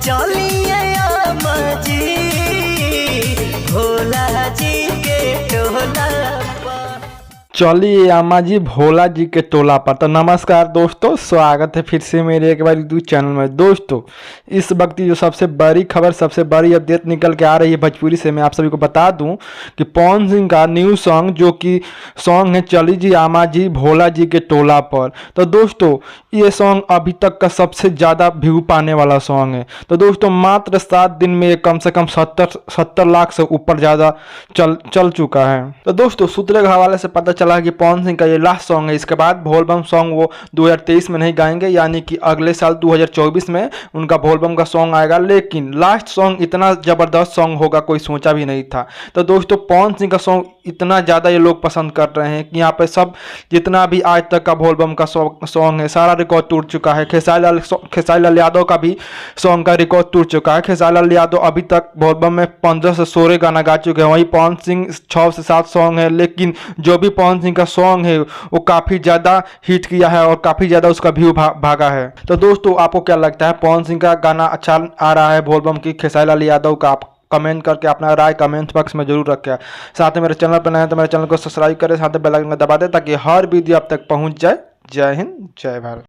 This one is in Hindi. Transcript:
चलिए आमा जी भोला जी के टोला पर। चलिए अम्मा जी भोला जी के टोला पर। तो नमस्कार दोस्तों, स्वागत है फिर से मेरे एक बार यूट्यूब चैनल में। दोस्तों इस वक्त की जो सबसे बड़ी खबर, सबसे बड़ी अपडेट निकल के आ रही है भोजपुरी से, मैं आप सभी को बता दूं कि पवन सिंह का न्यू सॉन्ग, जो कि सॉन्ग है चली जी अम्मा जी भोला जी के टोला पर। तो दोस्तों ये सॉन्ग अभी तक का सबसे ज़्यादा व्यू पाने वाला सॉन्ग है। तो दोस्तों मात्र 7 दिन में ये कम से कम 70 लाख से ऊपर ज़्यादा चल चुका है। तो दोस्तों सूत्रों के हवाले से पता चला कि पवन सिंह का ये लास्ट सॉन्ग है। इसके बाद बोलबम सॉन्ग वो 2023 में नहीं गाएंगे, यानी कि अगले साल 2024 में उनका बोलबम का सॉन्ग आएगा। लेकिन लास्ट सॉन्ग इतना ज़बरदस्त सॉन्ग होगा कोई सोचा भी नहीं था। तो दोस्तों पवन सिंह का सॉन्ग इतना ज़्यादा ये लोग पसंद कर रहे हैं कि यहाँ पे सब जितना भी आज तक का बोलबम का सॉन्ग है सारा रिकॉर्ड टूट चुका है। खेसारी लाल यादव का भी सॉन्ग का रिकॉर्ड टूट चुका है। खेसारी लाल यादव अभी तक बोलबम में 15 से 16 गाना गा चुके हैं, वहीं पवन सिंह 6 से 7 सॉन्ग है। लेकिन जो भी पवन सिंह का सॉन्ग है वो काफ़ी ज़्यादा हिट किया है और काफ़ी ज़्यादा उसका व्यू भागा है। तो दोस्तों आपको क्या लगता है, पवन सिंह का गाना अच्छा आ रहा है बोलबम की खेसारी लाल यादव का? आप कमेंट करके अपना राय कमेंट बॉक्स में जरूर रखें। साथ में मेरे चैनल पर नए हैं तो मेरे चैनल को सब्सक्राइब करें, साथ में बेल आइकन दबा दें ताकि हर वीडियो आप तक पहुंच जाए। जय हिंद, जय भारत।